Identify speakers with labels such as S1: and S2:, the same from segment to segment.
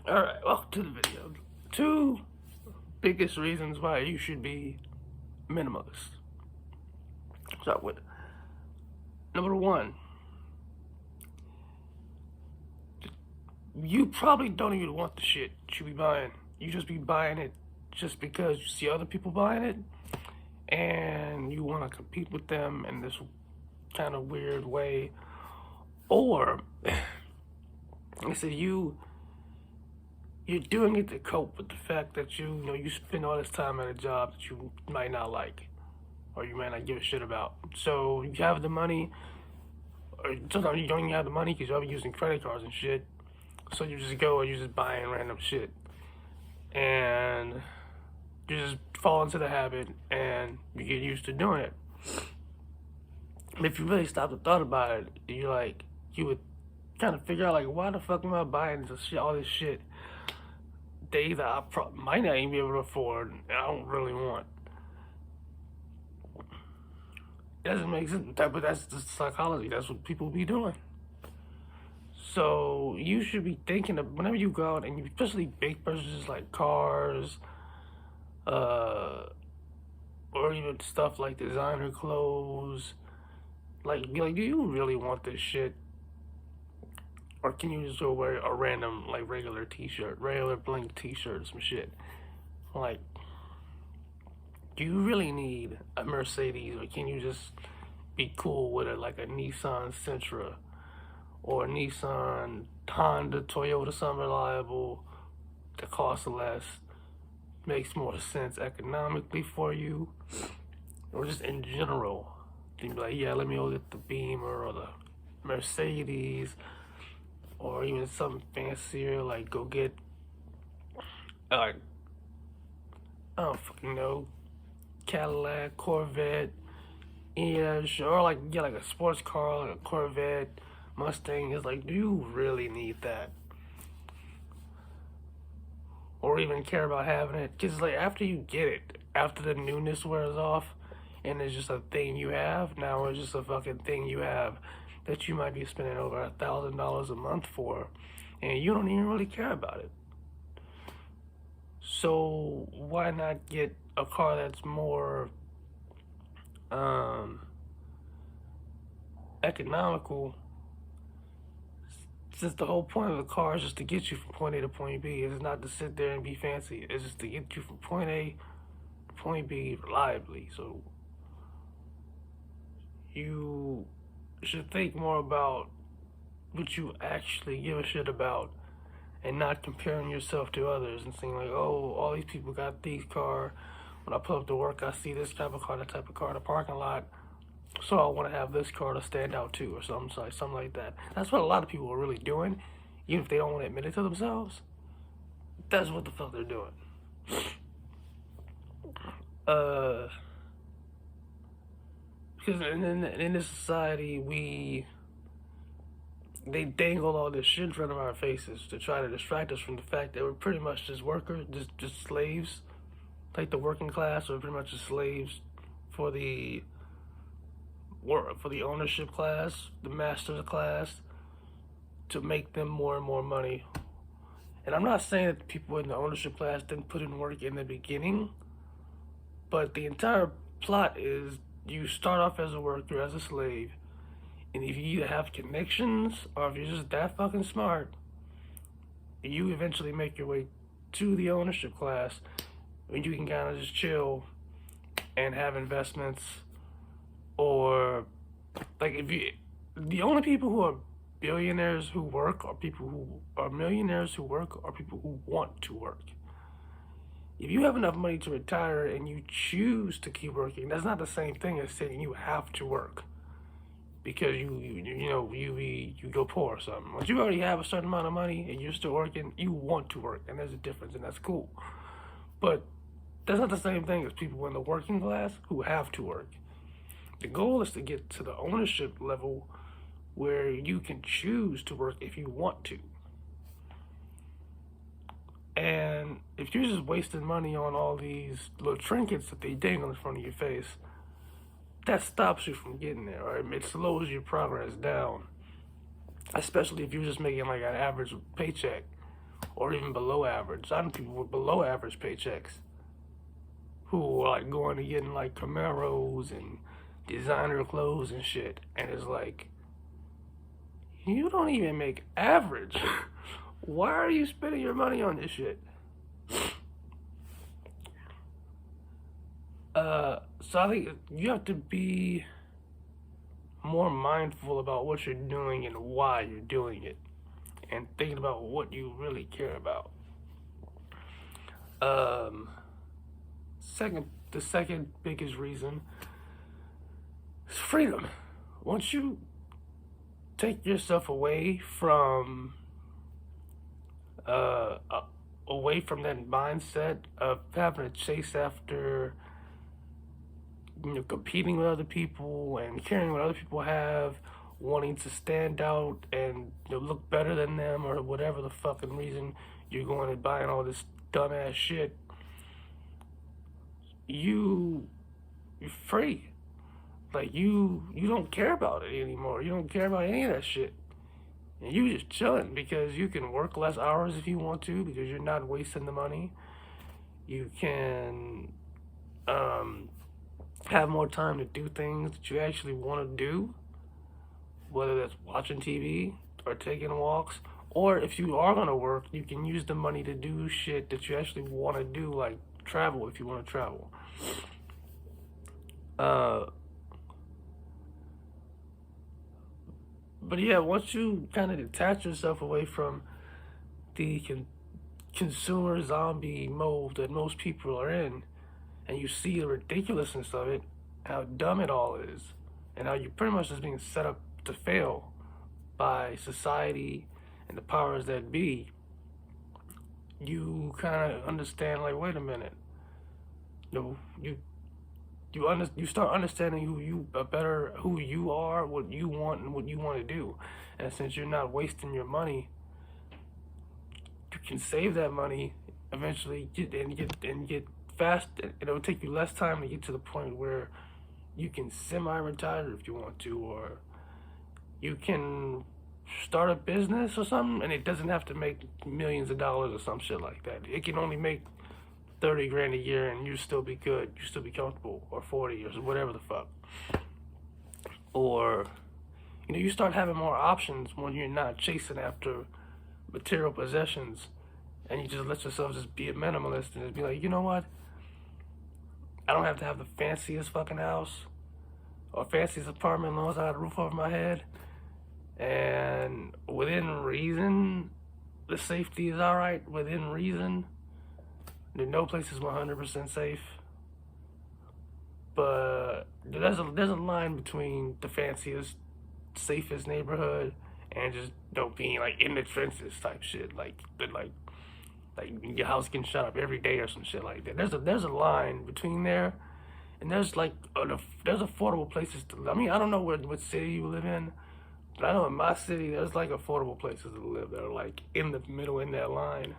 S1: Alright, welcome to the video. Two biggest reasons why you should be minimalist. Start with number one. You probably don't even want the shit you be buying. You just be buying it just because you see other people buying it and you want to compete with them in this kind of weird way. Or, I said you're doing it to cope with the fact that you spend all this time at a job that you might not like or you might not give a shit about. So you have the money, or sometimes you don't even have the money because you're using credit cards and shit. So you just go and you're just buying random shit. And you just fall into the habit and you get used to doing it. If you really stop and thought about it, you would kind of figure out like, why the fuck am I buying all this shit that either I might not even be able to afford and I don't really want. It doesn't make sense, but that's just psychology. That's what people be doing. So you should be thinking of whenever you go out, and especially big purchases like cars, or even stuff like designer clothes. Like, do you really want this shit? Or can you just go wear a random, like, regular t-shirt, regular blank t-shirt or some shit? Like, do you really need a Mercedes, or can you just be cool with it, like a Nissan Sentra or a Nissan, Honda, Toyota, something reliable that costs less, makes more sense economically for you, or just in general? You'd be like, yeah, let me go get the Beamer or the Mercedes, or even something fancier, like go get, I don't fucking know, Cadillac, Corvette, yeah, or like get like a sports car, like a Corvette, Mustang. Is like, do you really need that? Or even care about having it? Because like after you get it, after the newness wears off, and it's just a thing you have, now it's just a fucking thing you have that you might be spending over $1,000 a month for, and you don't even really care about it. So why not get a car that's more economical? Since the whole point of the car is just to get you from point A to point B. It's not to sit there and be fancy. It's just to get you from point A to point B reliably. So you should think more about what you actually give a shit about, and not comparing yourself to others and saying like, oh, all these people got these cars. When I pull up to work, I see this type of car, that type of car in the parking lot. So I want to have this car to stand out too, or something like that. That's what a lot of people are really doing, even if they don't want to admit it to themselves. That's what the fuck they're doing. Because in this society, they dangle all this shit in front of our faces to try to distract us from the fact that we're pretty much just workers, just slaves. Like the working class are pretty much just slaves for the ownership class, the master class, to make them more and more money. And I'm not saying that the people in the ownership class didn't put in work in the beginning, but the entire plot is you start off as a worker, as a slave, and if you either have connections or if you're just that fucking smart, you eventually make your way to the ownership class, and you can kind of just chill and have investments. Or like, the only people who are billionaires who work are people who are millionaires who work, or people who want to work. If you have enough money to retire and you choose to keep working, that's not the same thing as saying you have to work because you go poor or something. Once you already have a certain amount of money and you're still working, you want to work, and there's a difference, and that's cool. But that's not the same thing as people in the working class who have to work. The goal is to get to the ownership level where you can choose to work if you want to. And if you're just wasting money on all these little trinkets that they dangle in front of your face, that stops you from getting there, right? It slows your progress down, especially if you're just making like an average paycheck, or even below average. I know people with below average paychecks who are like going to getting like Camaros and designer clothes and shit. And it's like, you don't even make average. Why are you spending your money on this shit? So I think you have to be more mindful about what you're doing and why you're doing it, and thinking about what you really care about. Um, the second biggest reason is freedom. Once you take yourself away from uh, uh, that mindset of having to chase after, competing with other people and caring what other people have, wanting to stand out and look better than them, or whatever the fucking reason you're going and buying all this dumbass shit, you're free. Like you don't care about it anymore. You don't care about any of that shit. And you just chilling because you can work less hours if you want to, because you're not wasting the money. You can have more time to do things that you actually want to do, whether that's watching TV or taking walks, or if you are going to work, you can use the money to do shit that you actually want to do, like travel if you want to travel. But yeah, once you kind of detach yourself away from the consumer zombie mode that most people are in, and you see the ridiculousness of it, how dumb it all is, and how you're pretty much just being set up to fail by society and the powers that be, you kind of understand, like, wait a minute, you start understanding who you are, what you want, and what you want to do. And since you're not wasting your money, you can save that money eventually, get fast. It'll take you less time to get to the point where you can semi-retire if you want to, or you can start a business or something, and it doesn't have to make millions of dollars or some shit like that. It can only make 30 grand a year and you still be good, you still be comfortable, or 40 or whatever the fuck. Or, you start having more options when you're not chasing after material possessions, and you just let yourself just be a minimalist and just be like, you know what? I don't have to have the fanciest fucking house or fanciest apartment as long as I got a roof over my head. And within reason, the safety is alright. Within reason, no place is 100% safe. But there's a line between the fanciest, safest neighborhood and just being like in the trenches type shit, like your house getting shot up every day or some shit like that. There's a line between there, and there's there's affordable places to. I mean, I don't know what city you live in, but I know in my city there's like affordable places to live that are like in the middle in that line.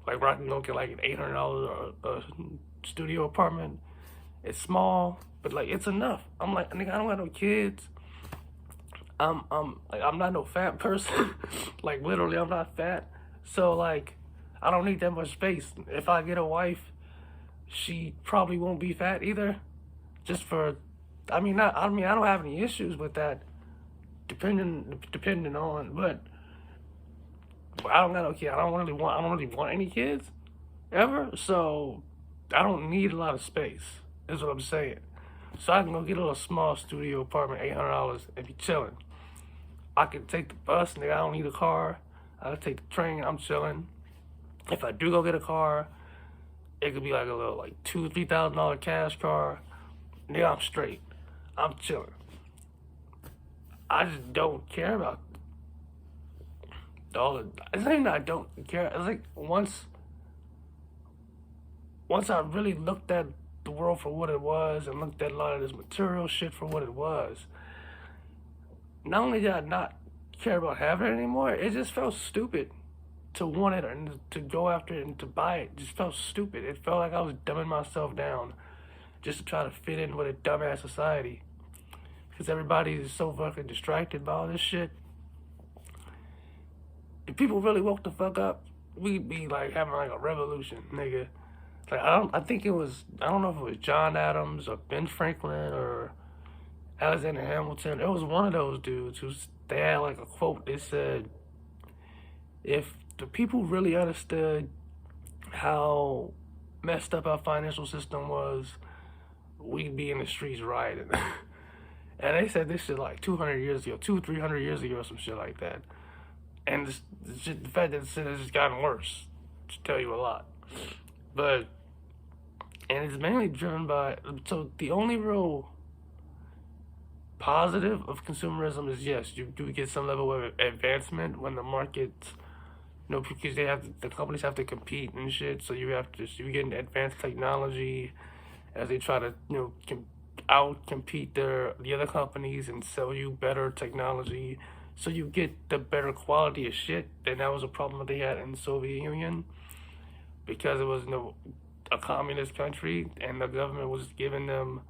S1: Like where I can go get like an $800 a studio apartment. It's small, but like it's enough. I'm like, nigga, I don't got no kids. I'm not no fat person. Like literally, I'm not fat. So like, I don't need that much space. If I get a wife, she probably won't be fat either. I don't have any issues with that. Depending on, but I don't got no kid. I don't really want any kids ever. So I don't need a lot of space. Is what I'm saying. So I can go get a little small studio apartment, $800, and be chilling. I can take the bus, nigga. I don't need a car. I can take the train. I'm chilling. If I do go get a car, it could be like a little like $2,000-$3,000 cash car. Nigga, I'm straight. I'm chilling. I just don't care about all the. It's not even that I don't care. It's like once I really looked at the world for what it was and looked at a lot of this material shit for what it was, not only did I not care about having it anymore, it just felt stupid to want it and to go after it and to buy it. It just felt stupid. It felt like I was dumbing myself down just to try to fit in with a dumbass society. Because everybody is so fucking distracted by all this shit. If people really woke the fuck up we'd be like having like a revolution, nigga. Like I think it was, I don't know if it was John Adams or Ben Franklin or Alexander Hamilton. It was one of those dudes they had like a quote. They said, if the people really understood how messed up our financial system was, we'd be in the streets rioting. And they said this shit like 200 years ago, 300 years ago, or some shit like that. And the fact that it has just gotten worse should tell you a lot. But, and it's mainly driven by, so the only real positive of consumerism is, yes, you do get some level of advancement when the markets, because the companies have to compete and shit. So you you get advanced technology as they try to, out compete the other companies and sell you better technology. So you get the better quality of shit. And that was a problem that they had in the Soviet Union because it was a communist country and the government was giving them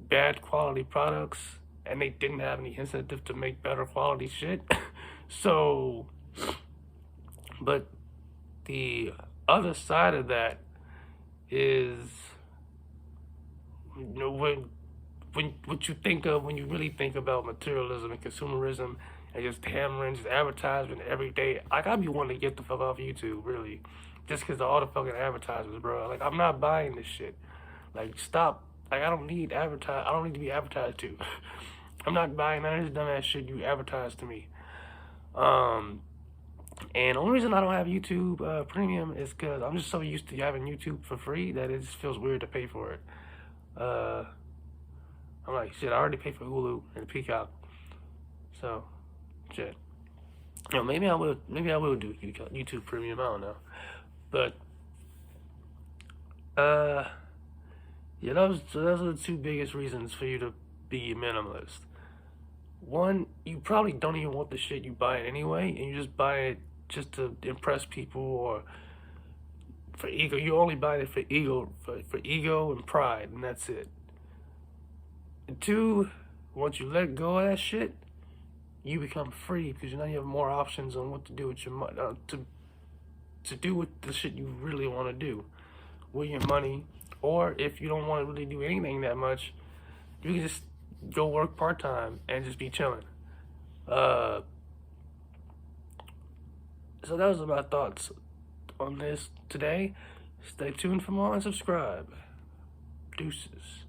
S1: bad quality products and they didn't have any incentive to make better quality shit. So, but the other side of that is, what you think of when you really think about materialism and consumerism and just hammering just advertisement every day. Like, I'd be wanting to get the fuck off YouTube, really, just because of all the fucking advertisements, bro. Like, I'm not buying this shit. Like, stop. Like, I don't need to be advertised to. I'm not buying none of this dumbass shit you advertise to me. And the only reason I don't have YouTube Premium is because I'm just so used to having YouTube for free that it just feels weird to pay for it. I'm like, shit, I already paid for Hulu and Peacock. So, shit. Maybe I will do YouTube Premium, I don't know. But, yeah, those are the two biggest reasons for you to be a minimalist. One, you probably don't even want the shit you buy it anyway, and you just buy it just to impress people or for ego. You only buy it for ego and pride, and that's it. And two, once you let go of that shit, you become free because now you have more options on what to do with your money, to do with the shit you really want to do with your money. Or if you don't want to really do anything that much, you can just go work part-time and just be chilling. So those are my thoughts on this today. Stay tuned for more and subscribe. Deuces.